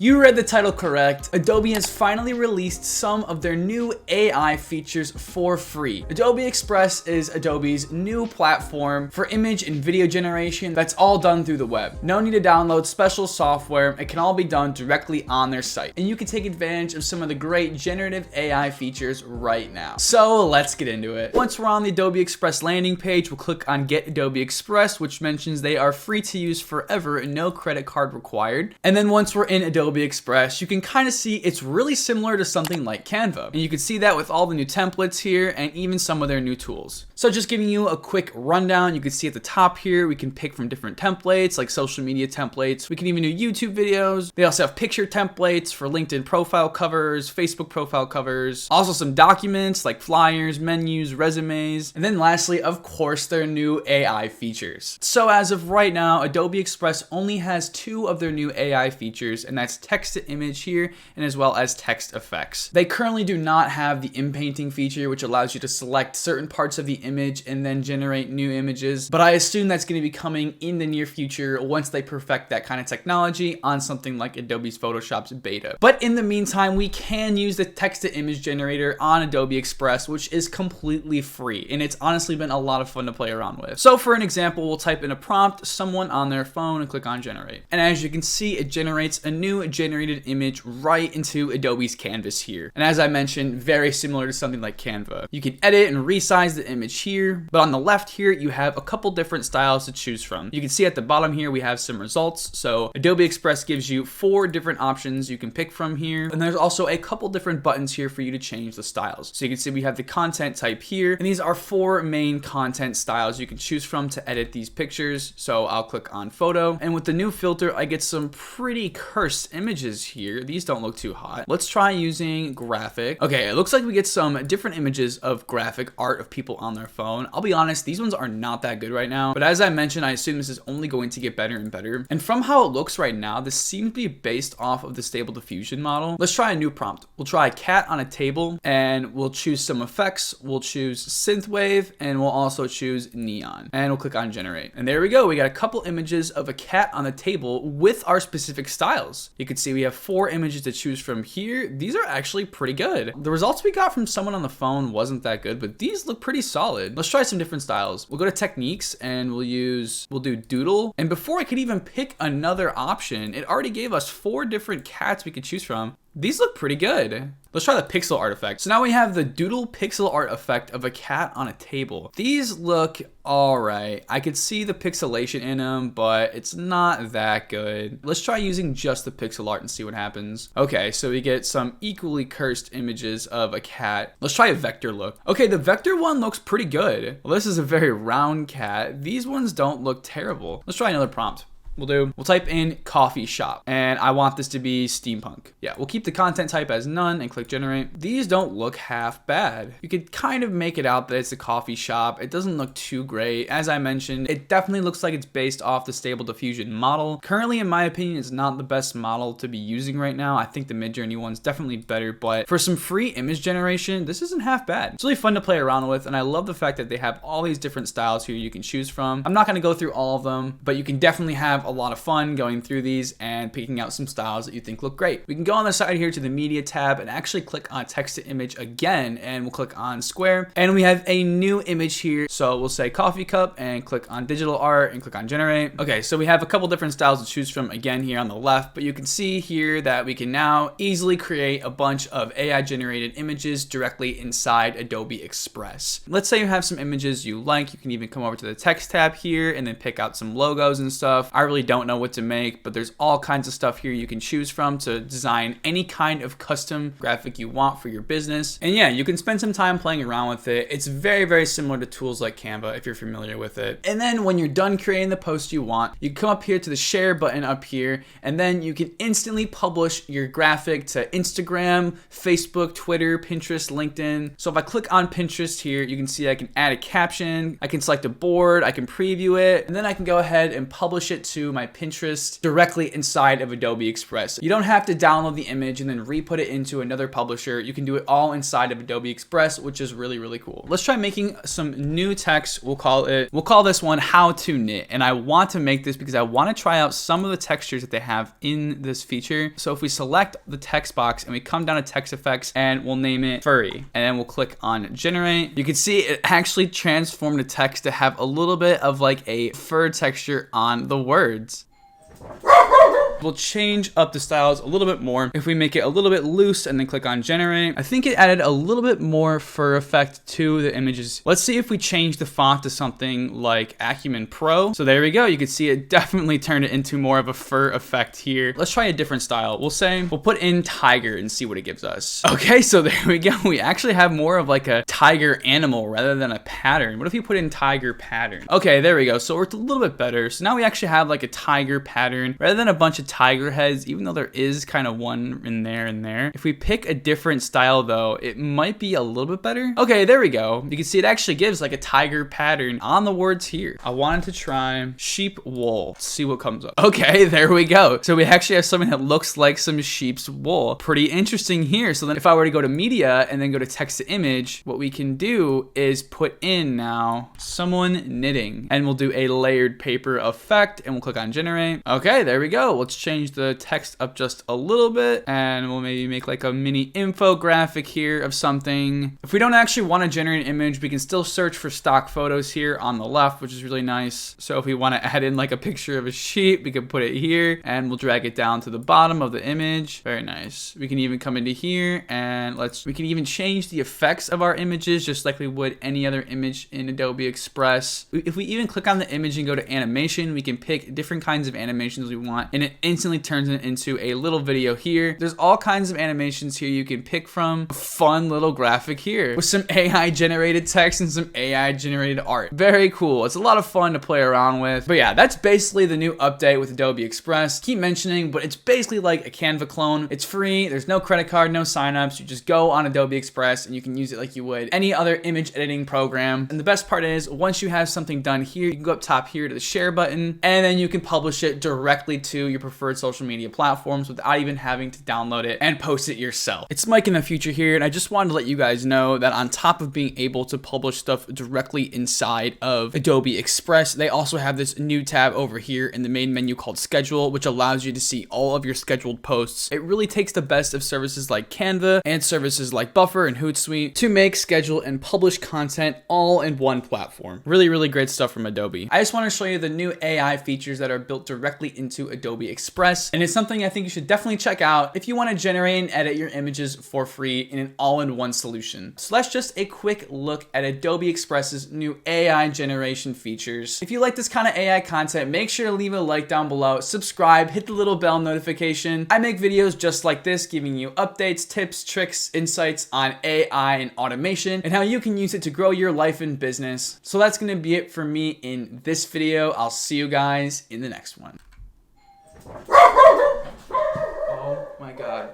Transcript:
You read the title correct. Adobe has finally released some of their new AI features for free. Adobe Express is Adobe's new platform for image and video generation that's all done through the web. No need to download special software. It can all be done directly on their site. And you can take advantage of some of the great generative AI features right now. So let's get into it. Once we're on the Adobe Express landing page, we'll click on Get Adobe Express, which mentions they are free to use forever and no credit card required. And then once we're in Adobe Express, you can kind of see it's really similar to something like Canva. And you can see that with all the new templates here and even some of their new tools. So just giving you a quick rundown, you can see at the top here, we can pick from different templates like social media templates. We can even do YouTube videos. They also have picture templates for LinkedIn profile covers, Facebook profile covers, also some documents like flyers, menus, resumes. And then lastly, of course, their new AI features. So as of right now, Adobe Express only has 2 of their new AI features, and that's text to image here and as well as text effects. They currently do not have the inpainting feature, which allows you to select certain parts of the image and then generate new images, but I assume that's going to be coming in the near future once they perfect that kind of technology on something like Adobe's Photoshop's beta. But in the meantime, we can use the text to image generator on Adobe Express, which is completely free, and it's honestly been a lot of fun to play around with. So for an example, we'll type in a prompt, someone on their phone, and click on generate. And as you can see, it generates a new generated image right into Adobe's canvas here. And as I mentioned, very similar to something like Canva. You can edit and resize the image here, but on the left here, you have a couple different styles to choose from. You can see at the bottom here, we have some results. So Adobe Express gives you 4 different options you can pick from here. And there's also a couple different buttons here for you to change the styles. So you can see we have the content type here, and these are 4 main content styles you can choose from to edit these pictures. So I'll click on photo, and with the new filter, I get some pretty cursed images here. These don't look too hot. Let's try using graphic. Okay, it looks like we get some different images of graphic art of people on their phone. I'll be honest, these ones are not that good right now, but as I mentioned, I assume this is only going to get better and better. And from how it looks right now, this seems to be based off of the Stable Diffusion model. Let's try a new prompt. We'll try a cat on a table, and we'll choose some effects. We'll choose synthwave, and we'll also choose neon, and we'll click on generate. And there we go. We got a couple images of a cat on the table with our specific styles. You can see we have 4 images to choose from here. These are actually pretty good. The results we got from someone on the phone wasn't that good, but these look pretty solid. Let's try some different styles. We'll go to techniques and we'll do doodle. And before I could even pick another option, it already gave us 4 different cats we could choose from. These look pretty good. Let's try the pixel art effect. So now we have the doodle pixel art effect of a cat on a table. These look all right. I could see the pixelation in them, but it's not that good. Let's try using just the pixel art and see what happens. Okay, so we get some equally cursed images of a cat. Let's try a vector look. Okay, the vector one looks pretty good. Well, this is a very round cat. These ones don't look terrible. Let's try another prompt. We'll type in coffee shop, and I want this to be steampunk. Yeah, we'll keep the content type as none and click generate. These don't look half bad. You could kind of make it out that it's a coffee shop. It doesn't look too great. As I mentioned, it definitely looks like it's based off the Stable Diffusion model. Currently, in my opinion, it's not the best model to be using right now. I think the Midjourney one's definitely better, but for some free image generation, this isn't half bad. It's really fun to play around with, and I love the fact that they have all these different styles here you can choose from. I'm not gonna go through all of them, but you can definitely have a lot of fun going through these and picking out some styles that you think look great. We can go on the side here to the media tab and actually click on text to image again, and we'll click on square, and we have a new image here. So we'll say coffee cup and click on digital art and click on generate. Okay, so we have a couple different styles to choose from again here on the left, but you can see here that we can now easily create a bunch of AI generated images directly inside Adobe Express. Let's say you have some images you like. You can even come over to the text tab here and then pick out some logos and stuff. I really don't know what to make, but there's all kinds of stuff here you can choose from to design any kind of custom graphic you want for your business. And yeah, you can spend some time playing around with it. It's very, very similar to tools like Canva if you're familiar with it. And then when you're done creating the post you want, you come up here to the share button up here, and then you can instantly publish your graphic to Instagram, Facebook, Twitter, Pinterest, LinkedIn. So if I click on Pinterest here, you can see I can add a caption, I can select a board, I can preview it, and then I can go ahead and publish it to to my Pinterest directly inside of Adobe Express. You don't have to download the image and then re-put it into another publisher. You can do it all inside of Adobe Express, which is really, really cool. Let's try making some new text. We'll call this one How to Knit. And I want to make this because I want to try out some of the textures that they have in this feature. So if we select the text box and we come down to text effects and we'll name it furry, and then we'll click on generate, you can see it actually transformed the text to have a little bit of like a fur texture on the words. We'll change up the styles a little bit more. If we make it a little bit loose and then click on generate, I think it added a little bit more fur effect to the images. Let's see if we change the font to something like Acumen Pro. So there we go. You can see it definitely turned it into more of a fur effect here. Let's try a different style. We'll put in tiger and see what it gives us. Okay, so there we go. We actually have more of like a tiger animal rather than a pattern. What if we put in tiger pattern? Okay, there we go. So it's a little bit better. So now we actually have like a tiger pattern rather than a bunch of tiger heads, even though there is kind of one in there and there. If we pick a different style though, it might be a little bit better. Okay, there we go. You can see it actually gives like a tiger pattern on the words here. I wanted to try sheep wool. Let's see what comes up. Okay, there we go. So we actually have something that looks like some sheep's wool. Pretty interesting here. So then if I were to go to media and then go to text to image, what we can do is put in now someone knitting, and we'll do a layered paper effect and we'll click on generate. Okay, there we go. Let's change the text up just a little bit and we'll maybe make like a mini infographic here of something. If we don't actually want to generate an image, we can still search for stock photos here on the left, which is really nice. So if we want to add in like a picture of a sheep, we can put it here and we'll drag it down to the bottom of the image. Very nice. We can even come into here and we can even change the effects of our images just like we would any other image in Adobe Express. If we even click on the image and go to animation, we can pick different kinds of animations we want and it instantly turns it into a little video here. There's all kinds of animations here you can pick from. A fun little graphic here with some AI generated text and some AI generated art. Very cool. It's a lot of fun to play around with. But yeah, that's basically the new update with Adobe Express. Keep mentioning, but it's basically like a Canva clone. It's free. There's no credit card, no signups. You just go on Adobe Express and you can use it like you would any other image editing program. And the best part is once you have something done here, you can go up top here to the share button and then you can publish it directly to your preferred social media platforms without even having to download it and post it yourself. It's Mike in the future here, and I just wanted to let you guys know that on top of being able to publish stuff directly inside of Adobe Express, they also have this new tab over here in the main menu called Schedule, which allows you to see all of your scheduled posts. It really takes the best of services like Canva and services like Buffer and Hootsuite to make, schedule, and publish content all in one platform. Really, really great stuff from Adobe. I just want to show you the new AI features that are built directly into Adobe Express, and it's something I think you should definitely check out if you want to generate and edit your images for free in an all-in-one solution. So that's just a quick look at Adobe Express's new AI generation features. If you like this kind of AI content, make sure to leave a like down below, subscribe, hit the little bell notification. I make videos just like this, giving you updates, tips, tricks, insights on AI and automation, and how you can use it to grow your life and business. So that's going to be it for me in this video. I'll see you guys in the next one. Oh my God.